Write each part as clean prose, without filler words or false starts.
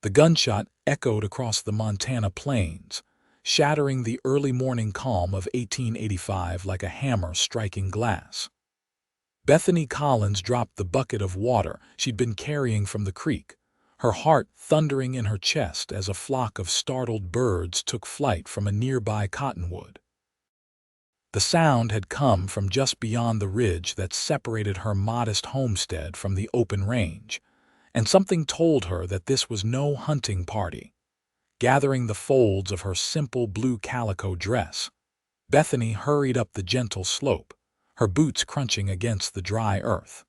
The gunshot echoed across the Montana plains, shattering the early morning calm of 1885 like a hammer striking glass. Bethany Collins dropped the bucket of water she'd been carrying from the creek, her heart thundering in her chest as a flock of startled birds took flight from a nearby cottonwood. The sound had come from just beyond the ridge that separated her modest homestead from the open range, and something told her that this was no hunting party. Gathering the folds of her simple blue calico dress, Bethany hurried up the gentle slope, her boots crunching against the dry earth.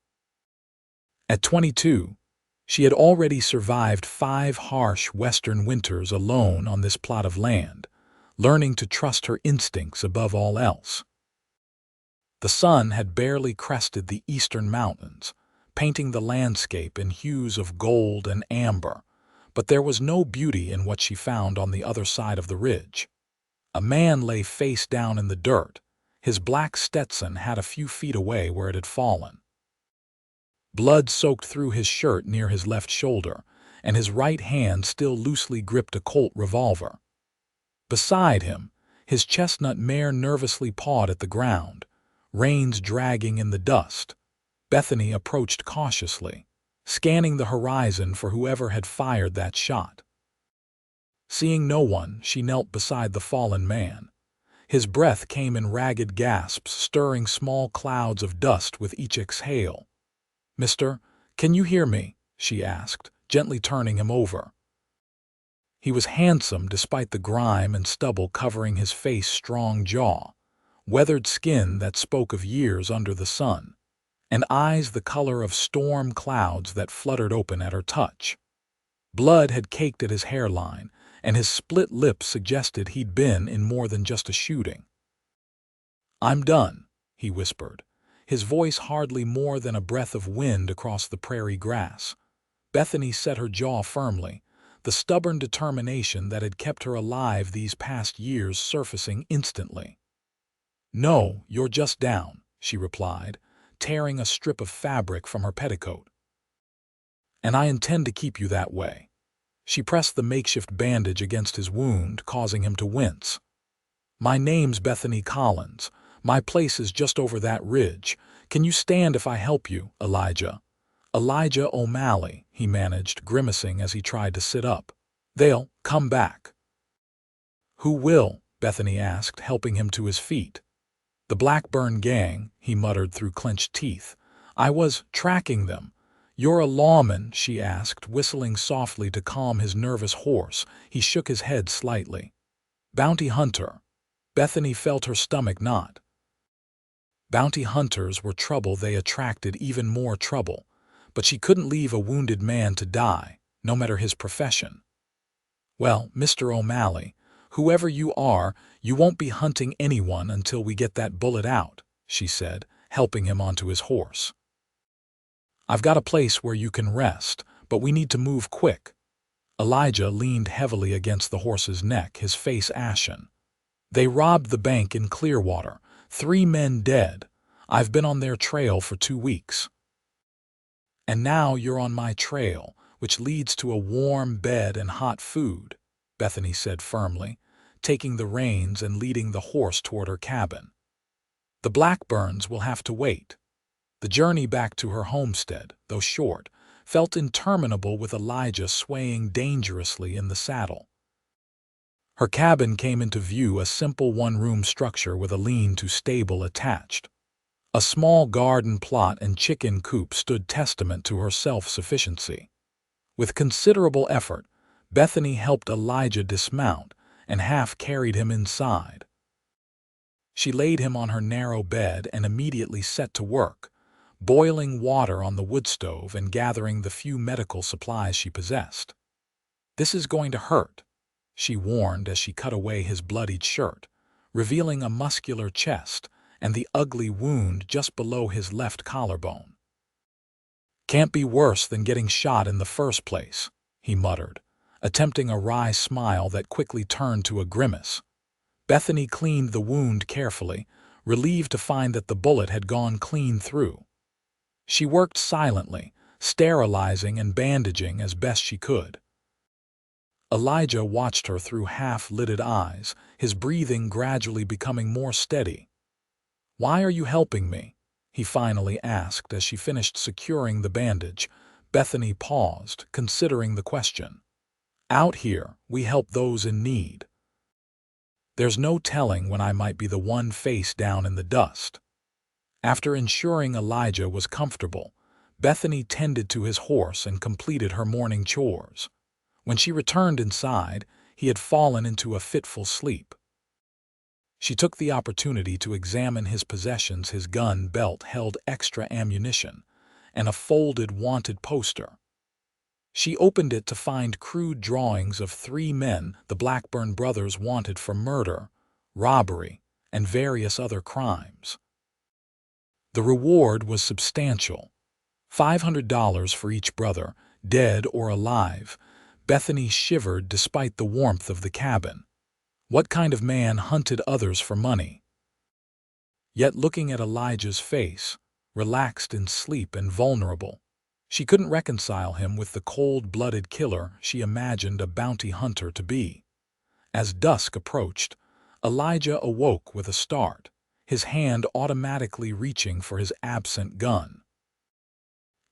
At 22, she had already survived 5 harsh western winters alone on this plot of land, learning to trust her instincts above all else. The sun had barely crested the eastern mountains, painting the landscape in hues of gold and amber, but there was no beauty in what she found on the other side of the ridge. A man lay face down in the dirt, his black Stetson hat a few feet away where it had fallen. Blood soaked through his shirt near his left shoulder, and his right hand still loosely gripped a Colt revolver. Beside him, his chestnut mare nervously pawed at the ground, reins dragging in the dust. Bethany approached cautiously, scanning the horizon for whoever had fired that shot. Seeing no one, she knelt beside the fallen man. His breath came in ragged gasps, stirring small clouds of dust with each exhale. "Mister, can you hear me?" she asked, gently turning him over. He was handsome despite the grime and stubble covering his face's strong jaw, weathered skin that spoke of years under the sun, and eyes the color of storm clouds that fluttered open at her touch. Blood had caked at his hairline, and his split lips suggested he'd been in more than just a shooting. "I'm done," he whispered, his voice hardly more than a breath of wind across the prairie grass. Bethany set her jaw firmly, the stubborn determination that had kept her alive these past years surfacing instantly. "No, you're just down," she replied, tearing a strip of fabric from her petticoat. "And I intend to keep you that way." She pressed the makeshift bandage against his wound, causing him to wince. "My name's Bethany Collins. My place is just over that ridge. Can you stand if I help you, Elijah?" "Elijah O'Malley," he managed, grimacing as he tried to sit up. "They'll come back." "Who will?" Bethany asked, helping him to his feet. "The Blackburn gang," he muttered through clenched teeth. "I was tracking them." "You're a lawman?" she asked, whistling softly to calm his nervous horse. He shook his head slightly. "Bounty hunter." Bethany felt her stomach knot. Bounty hunters were trouble. They attracted even more trouble, but she couldn't leave a wounded man to die, no matter his profession. "Well, Mr. O'Malley, whoever you are, you won't be hunting anyone until we get that bullet out," she said, helping him onto his horse. "I've got a place where you can rest, but we need to move quick." Elijah leaned heavily against the horse's neck, his face ashen. "They robbed the bank in Clearwater. 3 men dead. I've been on their trail for 2 weeks. And now you're on my trail, which leads to a warm bed and hot food," Bethany said firmly, taking the reins and leading the horse toward her cabin. "The Blackburns will have to wait." The journey back to her homestead, though short, felt interminable with Elijah swaying dangerously in the saddle. Her cabin came into view, a simple one-room structure with a lean-to stable attached. A small garden plot and chicken coop stood testament to her self-sufficiency. With considerable effort, Bethany helped Elijah dismount and half carried him inside. She laid him on her narrow bed and immediately set to work, boiling water on the wood stove and gathering the few medical supplies she possessed. "This is going to hurt," she warned as she cut away his bloodied shirt, revealing a muscular chest and the ugly wound just below his left collarbone. "Can't be worse than getting shot in the first place," he muttered, attempting a wry smile that quickly turned to a grimace. Bethany cleaned the wound carefully, relieved to find that the bullet had gone clean through. She worked silently, sterilizing and bandaging as best she could. Elijah watched her through half-lidded eyes, his breathing gradually becoming more steady. "Why are you helping me?" he finally asked as she finished securing the bandage. Bethany paused, considering the question. "Out here, we help those in need. There's no telling when I might be the one face down in the dust." After ensuring Elijah was comfortable, Bethany tended to his horse and completed her morning chores. When she returned inside, he had fallen into a fitful sleep. She took the opportunity to examine his possessions. His gun belt held extra ammunition and a folded wanted poster. She opened it to find crude drawings of 3 men the Blackburn brothers wanted for murder, robbery, and various other crimes. The reward was substantial. $500 for each brother, dead or alive. Bethany shivered despite the warmth of the cabin. What kind of man hunted others for money? Yet looking at Elijah's face, relaxed in sleep and vulnerable, she couldn't reconcile him with the cold-blooded killer she imagined a bounty hunter to be. As dusk approached, Elijah awoke with a start, his hand automatically reaching for his absent gun.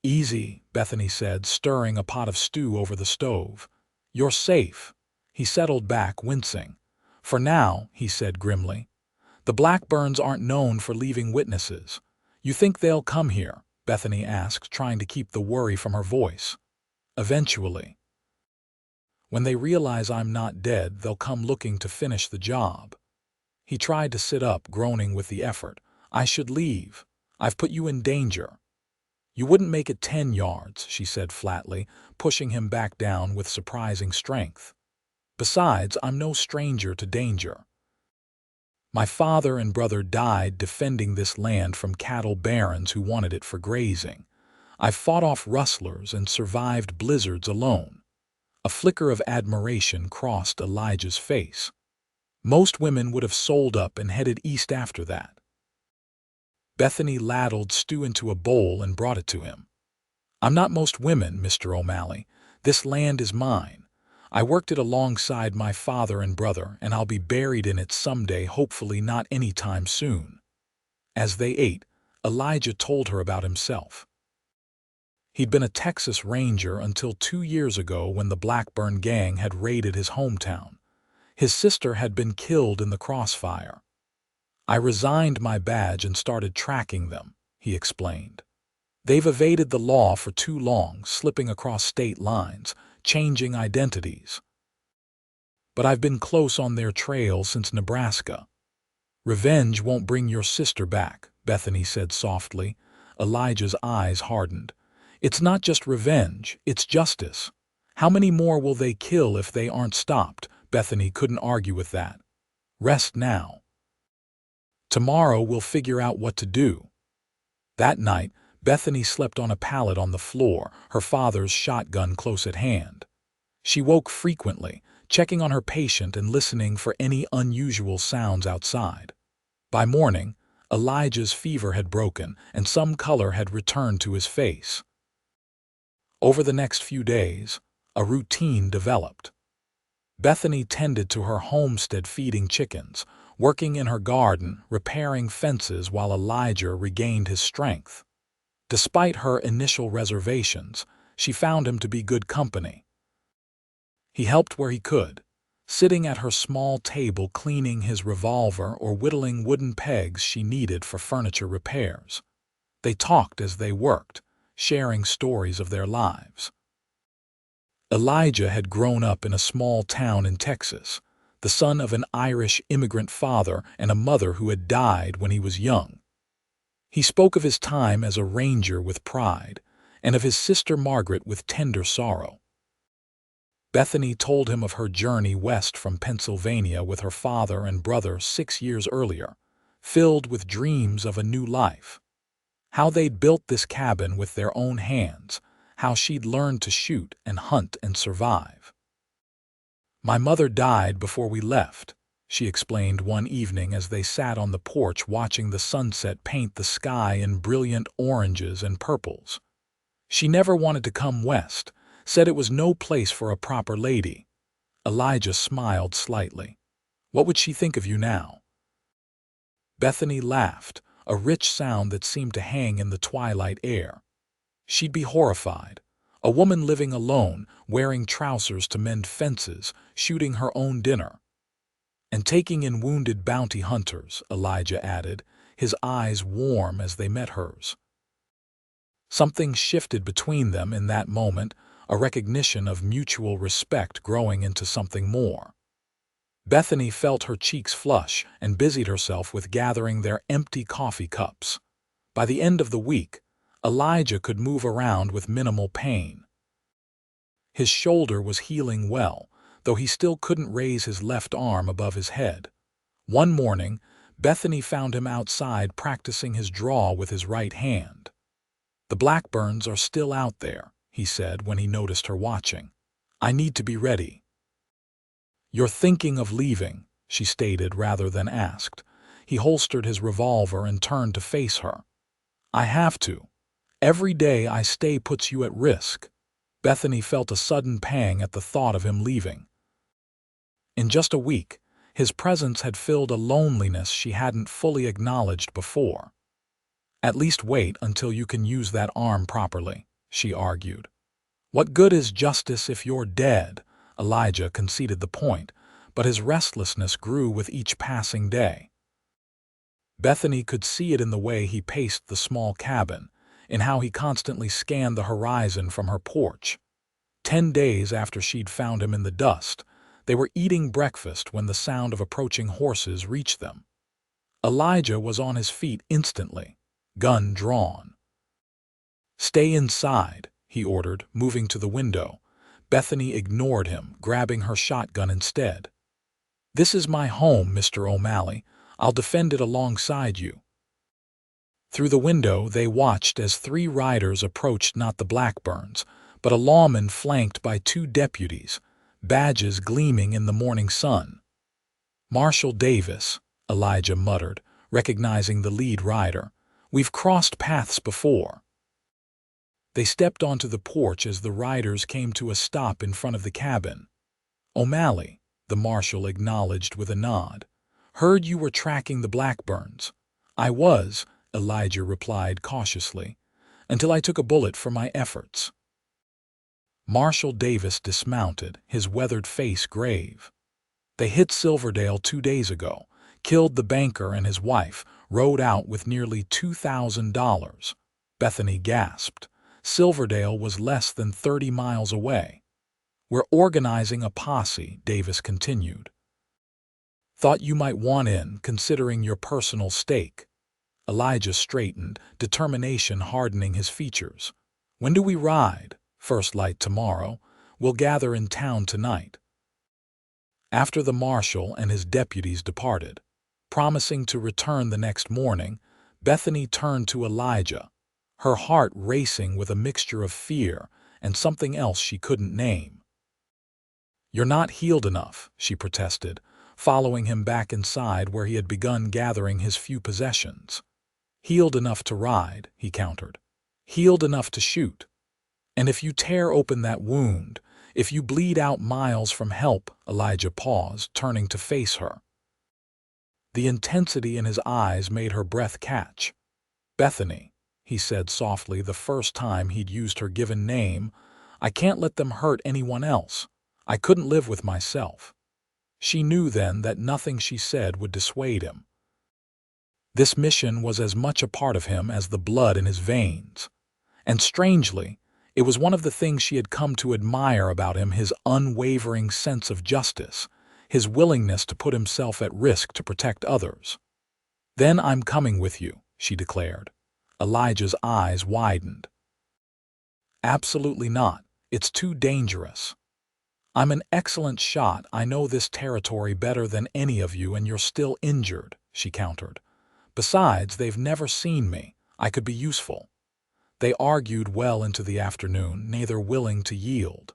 "Easy," Bethany said, stirring a pot of stew over the stove. "You're safe." He settled back, wincing. "For now," he said grimly. "The Blackburns aren't known for leaving witnesses. You think they'll come here?" Bethany asked, trying to keep the worry from her voice. "Eventually. When they realize I'm not dead, they'll come looking to finish the job." He tried to sit up, groaning with the effort. "I should leave. I've put you in danger." "You wouldn't make it 10 yards, she said flatly, pushing him back down with surprising strength. "Besides, I'm no stranger to danger. My father and brother died defending this land from cattle barons who wanted it for grazing. I've fought off rustlers and survived blizzards alone." A flicker of admiration crossed Elijah's face. Most women would have sold up and headed east after that. Bethany ladled stew into a bowl and brought it to him. "I'm not most women, Mr. O'Malley. This land is mine. I worked it alongside my father and brother, and I'll be buried in it someday, hopefully not any time soon." As they ate, Elijah told her about himself. He'd been a Texas Ranger until 2 years ago when the Blackburn gang had raided his hometown. His sister had been killed in the crossfire. "I resigned my badge and started tracking them," he explained. "They've evaded the law for too long, slipping across state lines, changing identities. But I've been close on their trail since Nebraska." "Revenge won't bring your sister back," Bethany said softly. Elijah's eyes hardened. "It's not just revenge, it's justice. How many more will they kill if they aren't stopped?" Bethany couldn't argue with that. "Rest now. Tomorrow we'll figure out what to do." That night, Bethany slept on a pallet on the floor, her father's shotgun close at hand. She woke frequently, checking on her patient and listening for any unusual sounds outside. By morning, Elijah's fever had broken and some color had returned to his face. Over the next few days, a routine developed. Bethany tended to her homestead, feeding chickens, working in her garden, repairing fences while Elijah regained his strength. Despite her initial reservations, she found him to be good company. He helped where he could, sitting at her small table cleaning his revolver or whittling wooden pegs she needed for furniture repairs. They talked as they worked, sharing stories of their lives. Elijah had grown up in a small town in Texas, the son of an Irish immigrant father and a mother who had died when he was young. He spoke of his time as a ranger with pride, and of his sister Margaret with tender sorrow. Bethany told him of her journey west from Pennsylvania with her father and brother 6 years earlier, filled with dreams of a new life. How they'd built this cabin with their own hands, how she'd learned to shoot and hunt and survive. "My mother died before we left," she explained one evening as they sat on the porch watching the sunset paint the sky in brilliant oranges and purples. "She never wanted to come west, said it was no place for a proper lady. Elijah smiled slightly. What would she think of you now? Bethany laughed, a rich sound that seemed to hang in the twilight air. She'd be horrified. A woman living alone, wearing trousers to mend fences, shooting her own dinner. And taking in wounded bounty hunters, Elijah added, his eyes warm as they met hers. Something shifted between them in that moment, a recognition of mutual respect growing into something more. Bethany felt her cheeks flush and busied herself with gathering their empty coffee cups. By the end of the week, Elijah could move around with minimal pain. His shoulder was healing well, though he still couldn't raise his left arm above his head. One morning, Bethany found him outside practicing his draw with his right hand. "The blackburns are still out there," he said when he noticed her watching. "I need to be ready." "You're thinking of leaving," she stated rather than asked. He holstered his revolver and turned to face her. "I have to. Every day I stay puts you at risk." Bethany felt a sudden pang at the thought of him leaving. In just a week, his presence had filled a loneliness she hadn't fully acknowledged before. "At least wait until you can use that arm properly," she argued. "What good is justice if you're dead?" Elijah conceded the point, but his restlessness grew with each passing day. Bethany could see it in the way he paced the small cabin, in how he constantly scanned the horizon from her porch. 10 days after she'd found him in the dust, they were eating breakfast when the sound of approaching horses reached them. Elijah was on his feet instantly, gun drawn. "Stay inside," he ordered, moving to the window. Bethany ignored him, grabbing her shotgun instead. "This is my home, Mr. O'Malley. I'll defend it alongside you." Through the window they watched as 3 riders approached not the Blackburns, but a lawman flanked by 2 deputies, badges gleaming in the morning sun. "Marshal Davis," Elijah muttered, recognizing the lead rider. "We've crossed paths before." They stepped onto the porch as the riders came to a stop in front of the cabin. "O'Malley," the marshal acknowledged with a nod. "Heard you were tracking the Blackburns." "I was," Elijah replied cautiously, "until I took a bullet for my efforts." Marshal Davis dismounted, his weathered face grave. "They hit Silverdale 2 days ago, killed the banker and his wife, rode out with nearly $2,000. Bethany gasped. Silverdale was less than 30 miles away. "We're organizing a posse," Davis continued. "Thought you might want in, considering your personal stake." Elijah straightened, determination hardening his features. "When do we ride?" "First light tomorrow. We'll gather in town tonight." After the marshal and his deputies departed, promising to return the next morning, Bethany turned to Elijah, her heart racing with a mixture of fear and something else she couldn't name. "You're not healed enough," she protested, following him back inside where he had begun gathering his few possessions. "Healed enough to ride," he countered. "Healed enough to shoot. And if you tear open that wound, if you bleed out miles from help," Elijah paused, turning to face her. The intensity in his eyes made her breath catch. "Bethany," he said softly the first time he'd used her given name, "I can't let them hurt anyone else. I couldn't live with myself." She knew then that nothing she said would dissuade him. This mission was as much a part of him as the blood in his veins. And strangely, it was one of the things she had come to admire about him, his unwavering sense of justice, his willingness to put himself at risk to protect others. "Then I'm coming with you," she declared. Elijah's eyes widened. "Absolutely not. It's too dangerous." "I'm an excellent shot. I know this territory better than any of you, and you're still injured," she countered. "Besides, they've never seen me. I could be useful." They argued well into the afternoon, neither willing to yield.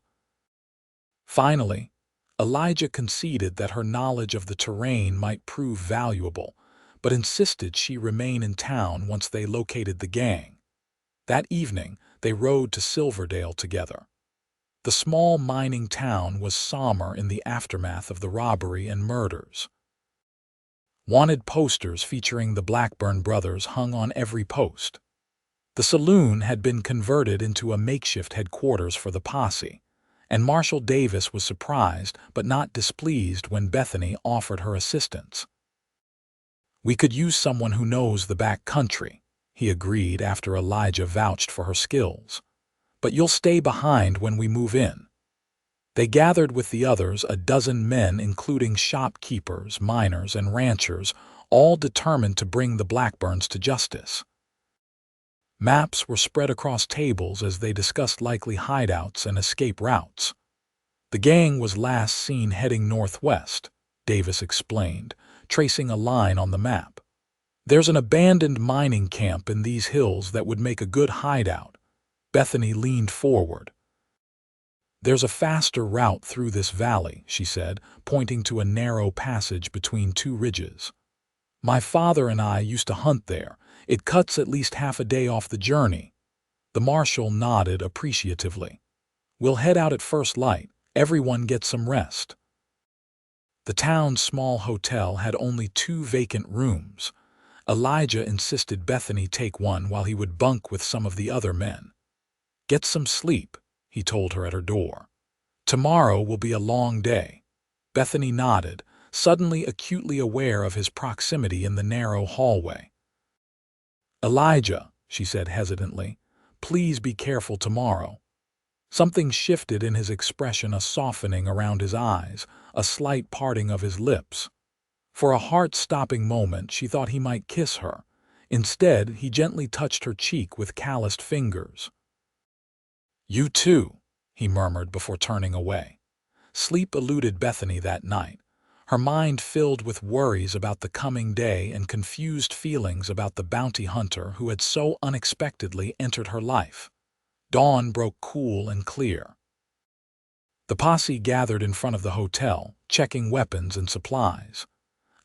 Finally, Elijah conceded that her knowledge of the terrain might prove valuable, but insisted she remain in town once they located the gang. That evening, they rode to Silverdale together. The small mining town was somber in the aftermath of the robbery and murders. Wanted posters featuring the Blackburn brothers hung on every post. The saloon had been converted into a makeshift headquarters for the posse, and Marshal Davis was surprised but not displeased when Bethany offered her assistance. "We could use someone who knows the back country," he agreed after Elijah vouched for her skills. "But you'll stay behind when we move in." They gathered with the others, a dozen men including shopkeepers, miners, and ranchers, all determined to bring the Blackburns to justice. Maps were spread across tables as they discussed likely hideouts and escape routes. "The gang was last seen heading northwest," Davis explained, tracing a line on the map. "There's an abandoned mining camp in these hills that would make a good hideout." Bethany leaned forward. "There's a faster route through this valley," she said, pointing to a narrow passage between two ridges. "My father and I used to hunt there. It cuts at least half a day off the journey." The marshal nodded appreciatively. "We'll head out at first light. Everyone gets some rest." The town's small hotel had only 2 vacant rooms. Elijah insisted Bethany take one while he would bunk with some of the other men. "Get some sleep," he told her at her door. "Tomorrow will be a long day." Bethany nodded, suddenly acutely aware of his proximity in the narrow hallway. "Elijah," she said hesitantly, "please be careful tomorrow." Something shifted in his expression, a softening around his eyes, a slight parting of his lips. For a heart-stopping moment she thought he might kiss her. Instead, he gently touched her cheek with calloused fingers. "You too," he murmured before turning away. Sleep eluded Bethany that night, her mind filled with worries about the coming day and confused feelings about the bounty hunter who had so unexpectedly entered her life. Dawn broke cool and clear. The posse gathered in front of the hotel, checking weapons and supplies.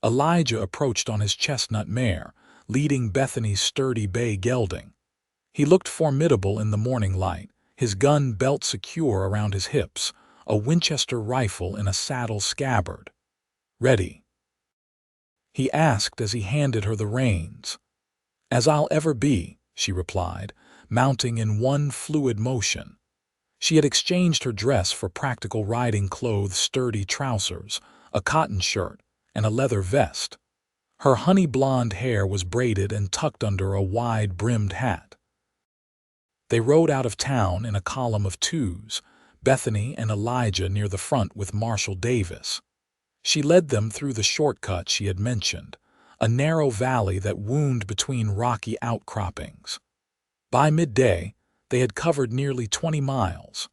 Elijah approached on his chestnut mare, leading Bethany's sturdy bay gelding. He looked formidable in the morning light, his gun belt secure around his hips, a Winchester rifle in a saddle scabbard. "Ready?" he asked as he handed her the reins. "As I'll ever be," she replied, mounting in one fluid motion. She had exchanged her dress for practical riding clothes, sturdy trousers, a cotton shirt, and a leather vest. Her honey-blonde hair was braided and tucked under a wide-brimmed hat. They rode out of town in a column of 2s, Bethany and Elijah near the front with Marshal Davis. She led them through the shortcut she had mentioned, a narrow valley that wound between rocky outcroppings. By midday, they had covered nearly 20 miles.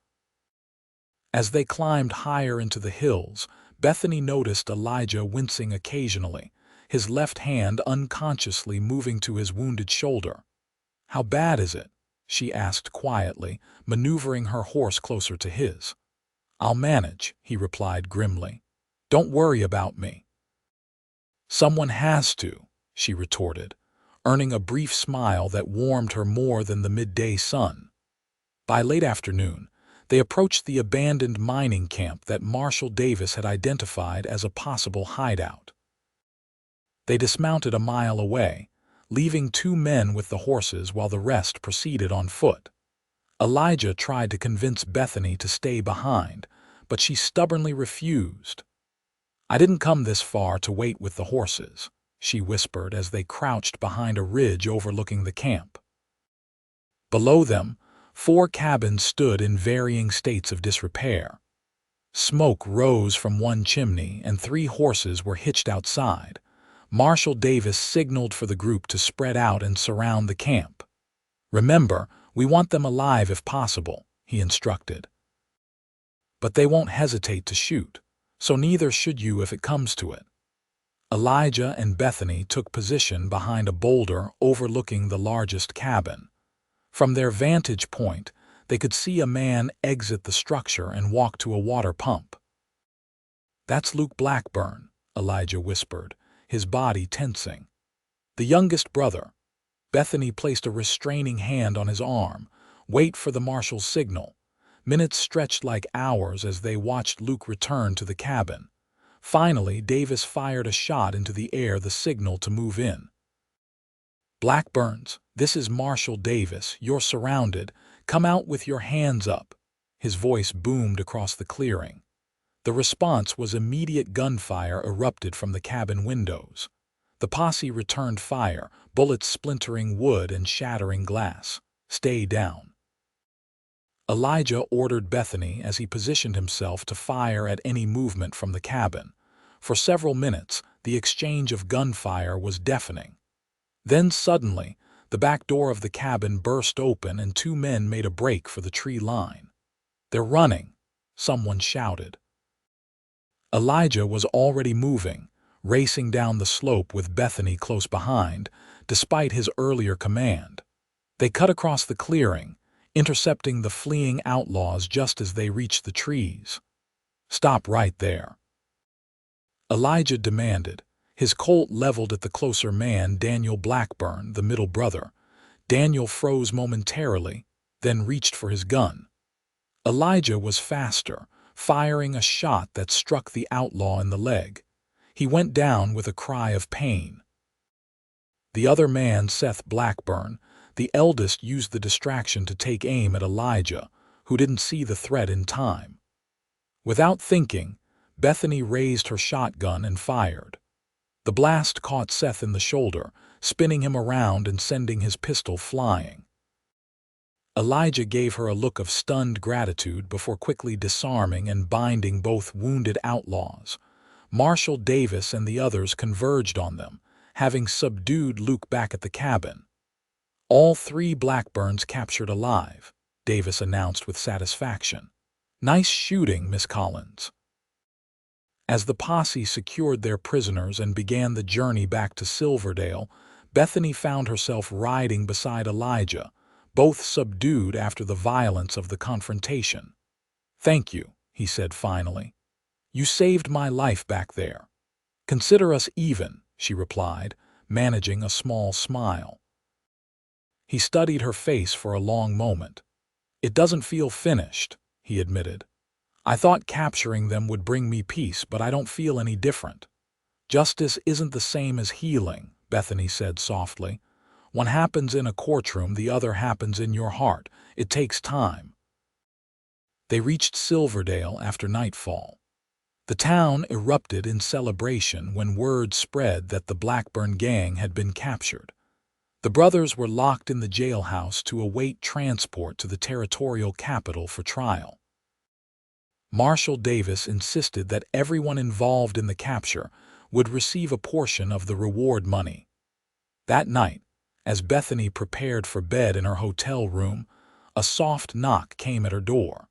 As they climbed higher into the hills, Bethany noticed Elijah wincing occasionally, his left hand unconsciously moving to his wounded shoulder. "How bad is it?" she asked quietly, maneuvering her horse closer to his. "I'll manage," he replied grimly. "Don't worry about me." "Someone has to," she retorted, earning a brief smile that warmed her more than the midday sun. By late afternoon, they approached the abandoned mining camp that Marshal Davis had identified as a possible hideout. They dismounted a mile away, leaving 2 men with the horses while the rest proceeded on foot. Elijah tried to convince Bethany to stay behind, but she stubbornly refused. "I didn't come this far to wait with the horses," she whispered as they crouched behind a ridge overlooking the camp. Below them, 4 cabins stood in varying states of disrepair. Smoke rose from one chimney and 3 horses were hitched outside. Marshal Davis signaled for the group to spread out and surround the camp. "Remember, we want them alive if possible," he instructed. "But they won't hesitate to shoot, so neither should you if it comes to it." Elijah and Bethany took position behind a boulder overlooking the largest cabin. From their vantage point, they could see a man exit the structure and walk to a water pump. "That's Luke Blackburn," Elijah whispered, his body tensing. "The youngest brother." Bethany placed a restraining hand on his arm. "Wait for the marshal's signal. Minutes stretched like hours as they watched Luke return to the cabin. Finally, Davis fired a shot into the air, the signal to move in. "Blackburns, this is Marshal Davis. You're surrounded. Come out with your hands up." His voice boomed across the clearing. The response was immediate. Gunfire erupted from the cabin windows. The posse returned fire, bullets splintering wood and shattering glass. "Stay down." Elijah ordered Bethany as he positioned himself to fire at any movement from the cabin. For several minutes, the exchange of gunfire was deafening. Then suddenly, the back door of the cabin burst open and two men made a break for the tree line. "They're running," someone shouted. Elijah was already moving, racing down the slope with Bethany close behind, despite his earlier command. They cut across the clearing, intercepting the fleeing outlaws just as they reached the trees. "Stop right there," Elijah demanded, his Colt leveled at the closer man, Daniel Blackburn, the middle brother. Daniel froze momentarily, then reached for his gun. Elijah was faster, firing a shot that struck the outlaw in the leg. He went down with a cry of pain. The other man, Seth Blackburn, the eldest, used the distraction to take aim at Elijah, who didn't see the threat in time. Without thinking, Bethany raised her shotgun and fired. The blast caught Seth in the shoulder, spinning him around and sending his pistol flying. Elijah gave her a look of stunned gratitude before quickly disarming and binding both wounded outlaws. Marshal Davis and the others converged on them, having subdued Luke back at the cabin. "All 3 Blackburns captured alive," Davis announced with satisfaction. "Nice shooting, Miss Collins." As the posse secured their prisoners and began the journey back to Silverdale, Bethany found herself riding beside Elijah, both subdued after the violence of the confrontation. "Thank you," he said finally. "You saved my life back there." "Consider us even," she replied, managing a small smile. He studied her face for a long moment. "It doesn't feel finished," he admitted. "I thought capturing them would bring me peace, but I don't feel any different." "Justice isn't the same as healing," Bethany said softly. "One happens in a courtroom, the other happens in your heart. It takes time." They reached Silverdale after nightfall. The town erupted in celebration when word spread that the Blackburn gang had been captured. The brothers were locked in the jailhouse to await transport to the territorial capital for trial. Marshal Davis insisted that everyone involved in the capture would receive a portion of the reward money. That night, as Bethany prepared for bed in her hotel room, a soft knock came at her door.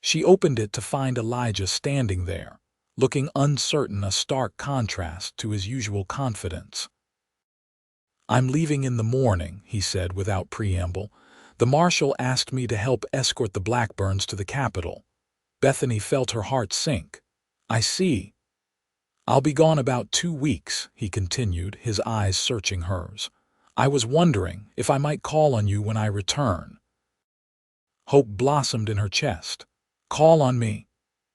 She opened it to find Elijah standing there, looking uncertain, a stark contrast to his usual confidence. "I'm leaving in the morning," he said without preamble. "The marshal asked me to help escort the Blackburns to the capital." Bethany felt her heart sink. "I see. I'll be gone about 2 weeks," he continued, his eyes searching hers. "I was wondering if I might call on you when I return." Hope blossomed in her chest. "Call on me?"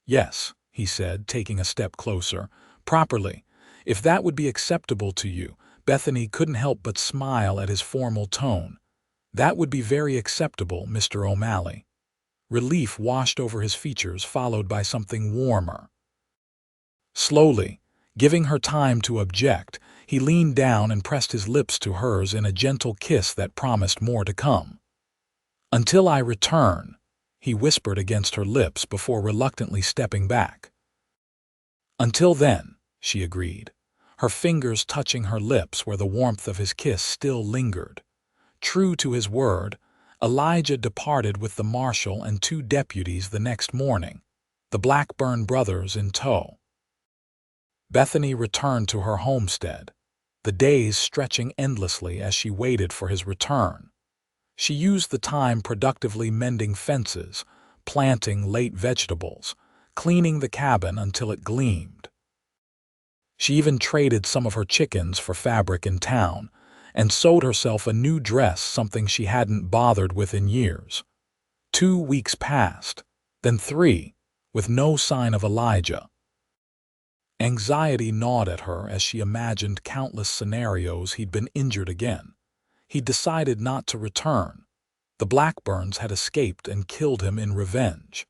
"Yes," he said, taking a step closer. "Properly, if that would be acceptable to you." Bethany couldn't help but smile at his formal tone. "That would be very acceptable, Mr. O'Malley." Relief washed over his features, followed by something warmer. Slowly, giving her time to object, he leaned down and pressed his lips to hers in a gentle kiss that promised more to come. "Until I return," he whispered against her lips before reluctantly stepping back. "Until then," she agreed, her fingers touching her lips where the warmth of his kiss still lingered. True to his word, Elijah departed with the marshal and 2 deputies the next morning, the Blackburn brothers in tow. Bethany returned to her homestead, the days stretching endlessly as she waited for his return. She used the time productively mending fences, planting late vegetables, cleaning the cabin until it gleamed. She even traded some of her chickens for fabric in town, and sewed herself a new dress, something she hadn't bothered with in years. 2 weeks passed, Then 3, with no sign of Elijah. Anxiety gnawed at her as she imagined countless scenarios he'd been injured again. He decided not to return. The Blackburns had escaped and killed him in revenge.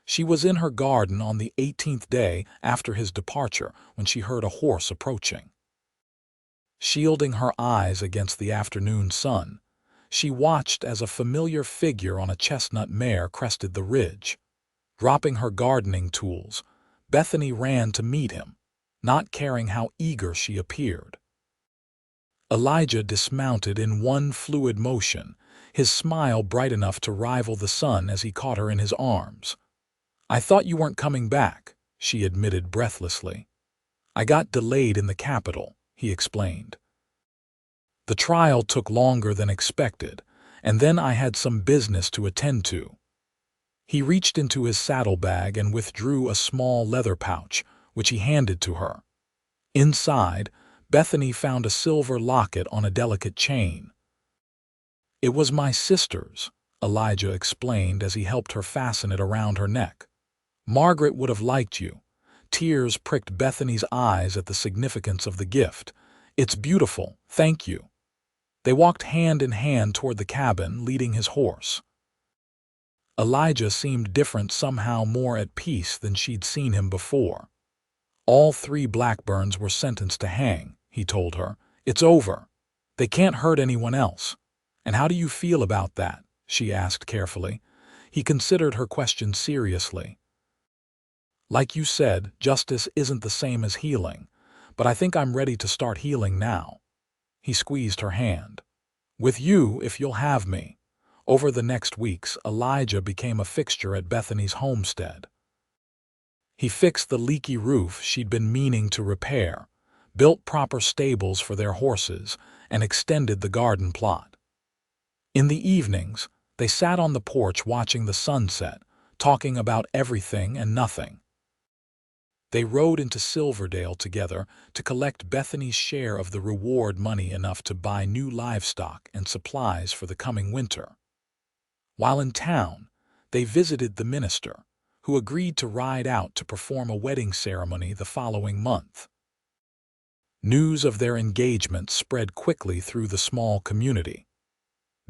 She was in her garden on the 18th day after his departure when she heard a horse approaching. Shielding her eyes against the afternoon sun, she watched as a familiar figure on a chestnut mare crested the ridge. Dropping her gardening tools, Bethany ran to meet him, not caring how eager she appeared. Elijah dismounted in one fluid motion, his smile bright enough to rival the sun as he caught her in his arms. "I thought you weren't coming back," she admitted breathlessly. "I got delayed in the capital," he explained. "The trial took longer than expected, and then I had some business to attend to." He reached into his saddlebag and withdrew a small leather pouch, which he handed to her. Inside, Bethany found a silver locket on a delicate chain. "It was my sister's," Elijah explained as he helped her fasten it around her neck. "Margaret would have liked you." Tears pricked Bethany's eyes at the significance of the gift. "It's beautiful, thank you." They walked hand in hand toward the cabin, leading his horse. Elijah seemed different, somehow more at peace than she'd seen him before. "All 3 Blackburns were sentenced to hang," he told her. "It's over. They can't hurt anyone else." "And how do you feel about that?" she asked carefully. He considered her question seriously. "Like you said, justice isn't the same as healing, but I think I'm ready to start healing now." He squeezed her hand. "With you, if you'll have me." Over the next weeks, Elijah became a fixture at Bethany's homestead. He fixed the leaky roof she'd been meaning to repair, built proper stables for their horses, and extended the garden plot. In the evenings, they sat on the porch watching the sunset, talking about everything and nothing. They rode into Silverdale together to collect Bethany's share of the reward money, enough to buy new livestock and supplies for the coming winter. While in town, they visited the minister, who agreed to ride out to perform a wedding ceremony the following month. News of their engagement spread quickly through the small community.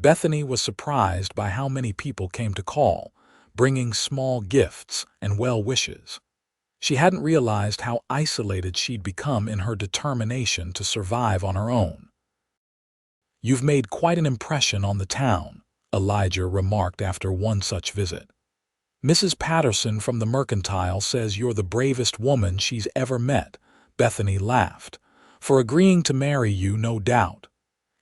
Bethany was surprised by how many people came to call, bringing small gifts and well wishes. She hadn't realized how isolated she'd become in her determination to survive on her own. "You've made quite an impression on the town," Elijah remarked after one such visit. "Mrs. Patterson from the Mercantile says you're the bravest woman she's ever met." Bethany laughed. "For agreeing to marry you, no doubt."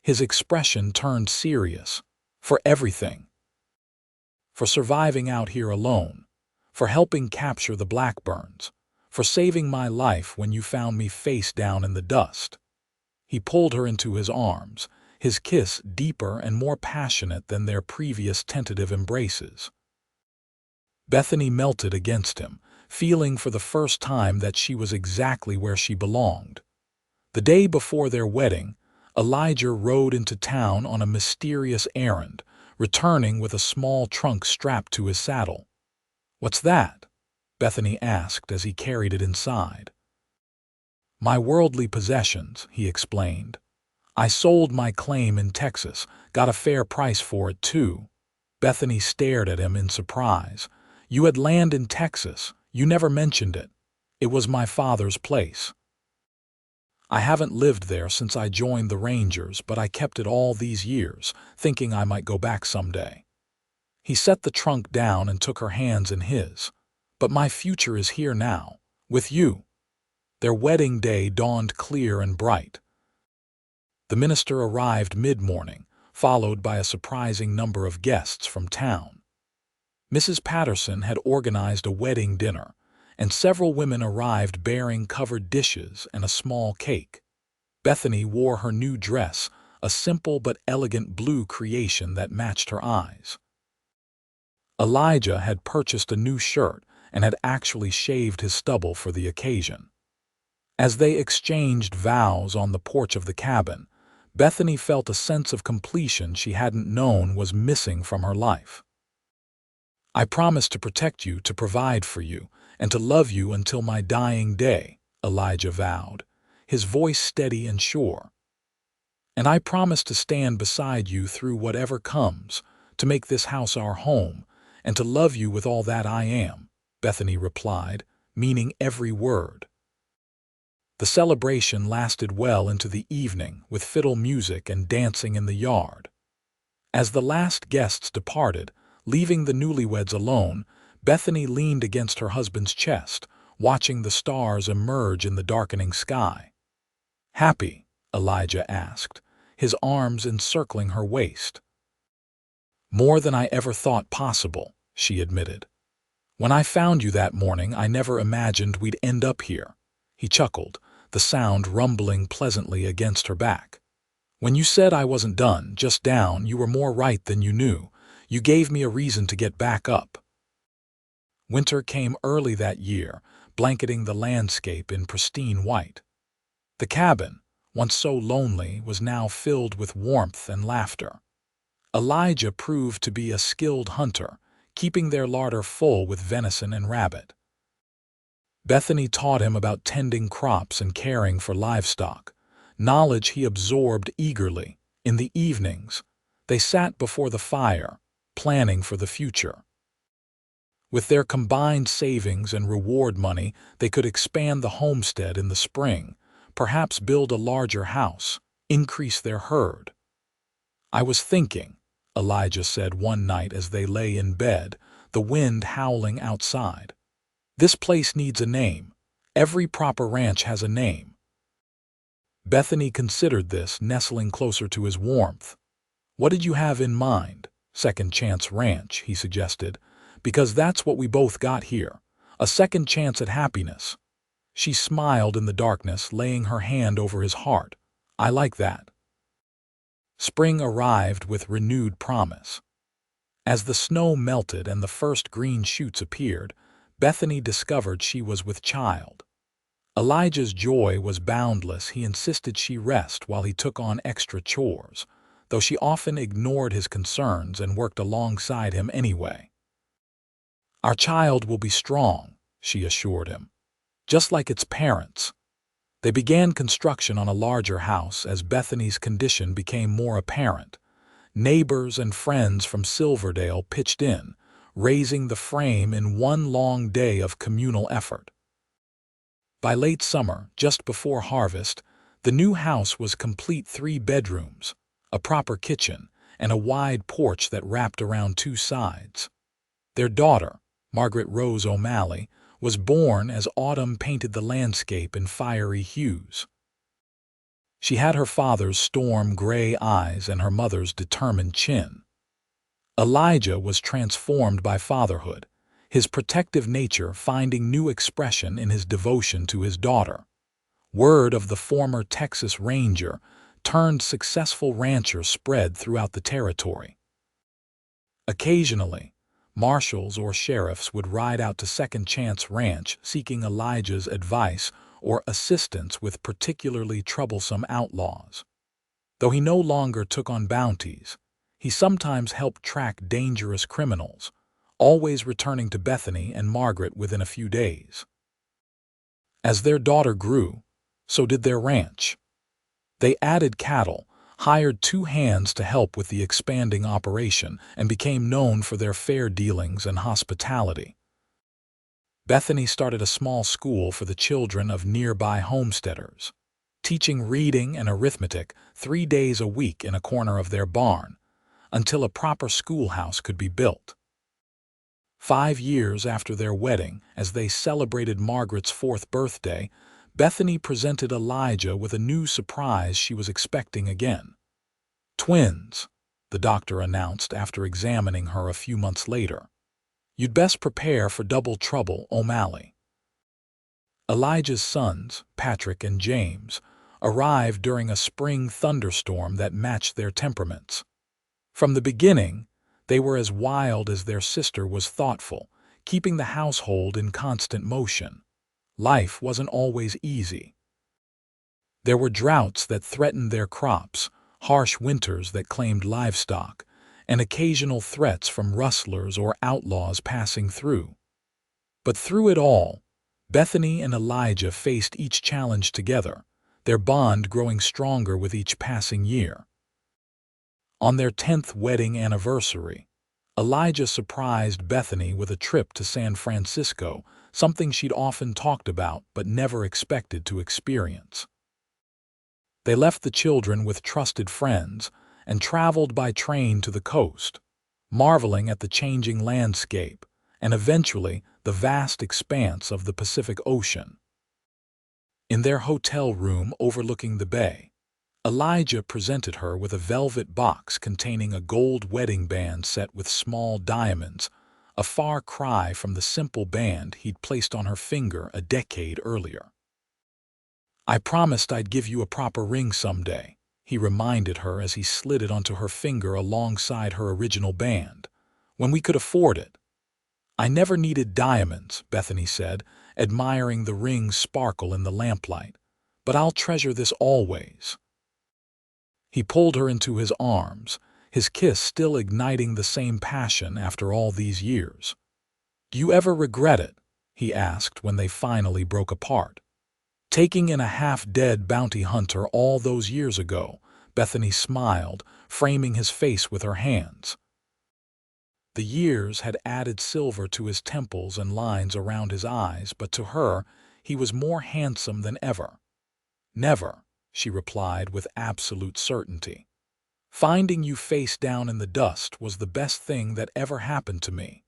His expression turned serious. "For everything. For surviving out here alone. For helping capture the Blackburns. For saving my life when you found me face down in the dust." He pulled her into his arms, his kiss deeper and more passionate than their previous tentative embraces. Bethany melted against him, feeling for the first time that she was exactly where she belonged. The day before their wedding, Elijah rode into town on a mysterious errand, returning with a small trunk strapped to his saddle. "What's that?" Bethany asked as he carried it inside. "My worldly possessions," he explained. "I sold my claim in Texas, got a fair price for it too." Bethany stared at him in surprise. "You had land in Texas. You never mentioned it." "It was my father's place. I haven't lived there since I joined the Rangers, but I kept it all these years, thinking I might go back someday." He set the trunk down and took her hands in his. "But my future is here now, with you." Their wedding day dawned clear and bright. The minister arrived mid-morning, followed by a surprising number of guests from town. Mrs. Patterson had organized a wedding dinner, and several women arrived bearing covered dishes and a small cake. Bethany wore her new dress, a simple but elegant blue creation that matched her eyes. Elijah had purchased a new shirt and had actually shaved his stubble for the occasion. As they exchanged vows on the porch of the cabin, Bethany felt a sense of completion she hadn't known was missing from her life. I promise to protect you, to provide for you, and to love you until my dying day, Elijah vowed, his voice steady and sure. And I promise to stand beside you through whatever comes, to make this house our home, and to love you with all that I am, Bethany replied, meaning every word. The celebration lasted well into the evening, with fiddle music and dancing in the yard. As the last guests departed, leaving the newlyweds alone, Bethany leaned against her husband's chest, watching the stars emerge in the darkening sky. "Happy?" Elijah asked, his arms encircling her waist. "More than I ever thought possible," she admitted. "When I found you that morning, I never imagined we'd end up here." He chuckled, the sound rumbling pleasantly against her back. "When you said I wasn't done, just down, you were more right than you knew. You gave me a reason to get back up." Winter came early that year, blanketing the landscape in pristine white. The cabin, once so lonely, was now filled with warmth and laughter. Elijah proved to be a skilled hunter, keeping their larder full with venison and rabbit. Bethany taught him about tending crops and caring for livestock, knowledge he absorbed eagerly. In the evenings, they sat before the fire, planning for the future. With their combined savings and reward money, they could expand the homestead in the spring, perhaps build a larger house, increase their herd. "I was thinking," Elijah said one night as they lay in bed, the wind howling outside. "This place needs a name. Every proper ranch has a name." Bethany considered this, nestling closer to his warmth. "What did you have in mind?" "Second Chance Ranch," he suggested, "because that's what we both got here. A second chance at happiness." She smiled in the darkness, laying her hand over his heart. "I like that." Spring arrived with renewed promise. As the snow melted and the first green shoots appeared, Bethany discovered she was with child. Elijah's joy was boundless. He insisted she rest while he took on extra chores, though she often ignored his concerns and worked alongside him anyway. "Our child will be strong," she assured him, "just like its parents." They began construction on a larger house as Bethany's condition became more apparent. Neighbors and friends from Silverdale pitched in, raising the frame in one long day of communal effort. By late summer, just before harvest, the new house was complete: 3 bedrooms, a proper kitchen, and a wide porch that wrapped around 2 sides. Their daughter, Margaret Rose O'Malley, was born as autumn painted the landscape in fiery hues. She had her father's storm-gray eyes and her mother's determined chin. Elijah was transformed by fatherhood, his protective nature finding new expression in his devotion to his daughter. Word of the former Texas Ranger turned successful rancher spread throughout the territory. Occasionally, marshals or sheriffs would ride out to Second Chance Ranch seeking Elijah's advice or assistance with particularly troublesome outlaws. Though he no longer took on bounties, he sometimes helped track dangerous criminals, always returning to Bethany and Margaret within a few days. As their daughter grew, so did their ranch. They added cattle, hired 2 hands to help with the expanding operation, and became known for their fair dealings and hospitality. Bethany started a small school for the children of nearby homesteaders, teaching reading and arithmetic 3 days a week in a corner of their barn, until a proper schoolhouse could be built. 5 years after their wedding, as they celebrated Margaret's 4th birthday, Bethany presented Elijah with a new surprise she was expecting again. "Twins," the doctor announced after examining her a few months later. "You'd best prepare for double trouble, O'Malley." Elijah's sons, Patrick and James, arrived during a spring thunderstorm that matched their temperaments. From the beginning, they were as wild as their sister was thoughtful, keeping the household in constant motion. Life wasn't always easy. There were droughts that threatened their crops, harsh winters that claimed livestock, and occasional threats from rustlers or outlaws passing through. But through it all, Bethany and Elijah faced each challenge together, their bond growing stronger with each passing year. On their 10th wedding anniversary, Elijah surprised Bethany with a trip to San Francisco, something she'd often talked about but never expected to experience. They left the children with trusted friends and traveled by train to the coast, marveling at the changing landscape and eventually the vast expanse of the Pacific Ocean. In their hotel room overlooking the bay, Elijah presented her with a velvet box containing a gold wedding band set with small diamonds, a far cry from the simple band he'd placed on her finger a decade earlier. "I promised I'd give you a proper ring someday," he reminded her as he slid it onto her finger alongside her original band, "when we could afford it." "I never needed diamonds," Bethany said, admiring the ring's sparkle in the lamplight, "but I'll treasure this always." He pulled her into his arms, his kiss still igniting the same passion after all these years. "Do you ever regret it?" he asked when they finally broke apart. "Taking in a half-dead bounty hunter all those years ago," Bethany smiled, framing his face with her hands. The years had added silver to his temples and lines around his eyes, but to her, he was more handsome than ever. "Never," she replied with absolute certainty. "Finding you face down in the dust was the best thing that ever happened to me,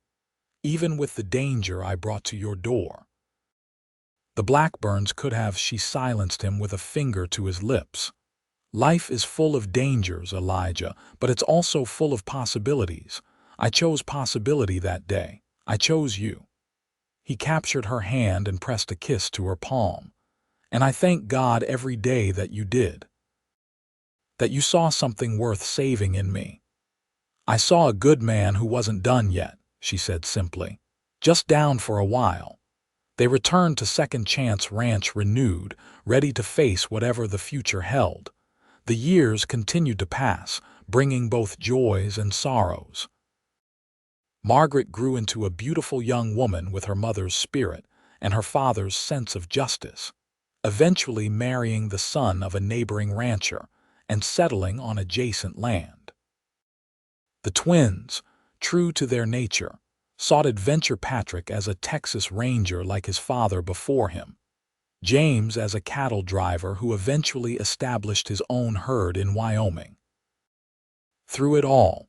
even with the danger I brought to your door." The blackburns could have, she silenced him with a finger to his lips. "Life is full of dangers, Elijah, but it's also full of possibilities. I chose possibility that day. I chose you." He captured her hand and pressed a kiss to her palm. "And I thank God every day that you did. That you saw something worth saving in me." "I saw a good man who wasn't done yet," she said simply. "Just down for a while." They returned to Second Chance Ranch renewed, ready to face whatever the future held. The years continued to pass, bringing both joys and sorrows. Margaret grew into a beautiful young woman with her mother's spirit and her father's sense of justice, eventually marrying the son of a neighboring rancher and settling on adjacent land. The twins, true to their nature, sought adventure. Patrick as a Texas Ranger like his father before him, James as a cattle driver who eventually established his own herd in Wyoming. Through it all,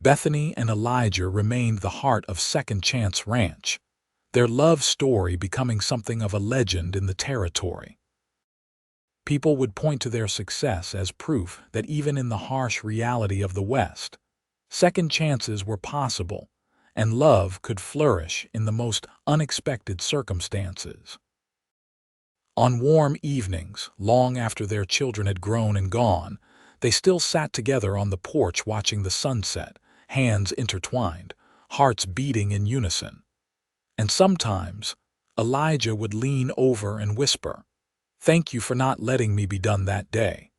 Bethany and Elijah remained the heart of Second Chance Ranch, their love story becoming something of a legend in the territory. People would point to their success as proof that even in the harsh reality of the West, second chances were possible, and love could flourish in the most unexpected circumstances. On warm evenings, long after their children had grown and gone, they still sat together on the porch watching the sunset, hands intertwined, hearts beating in unison. And sometimes, Elijah would lean over and whisper, "Thank you for not letting me be done that day."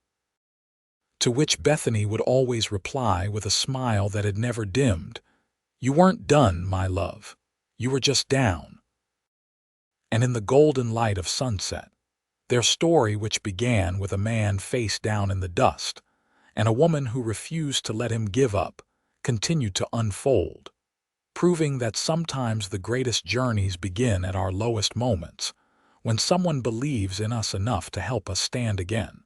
To which Bethany would always reply with a smile that had never dimmed, "You weren't done, my love. You were just down." And in the golden light of sunset, their story, which began with a man face down in the dust and a woman who refused to let him give up, continued to unfold, proving that sometimes the greatest journeys begin at our lowest moments, when someone believes in us enough to help us stand again.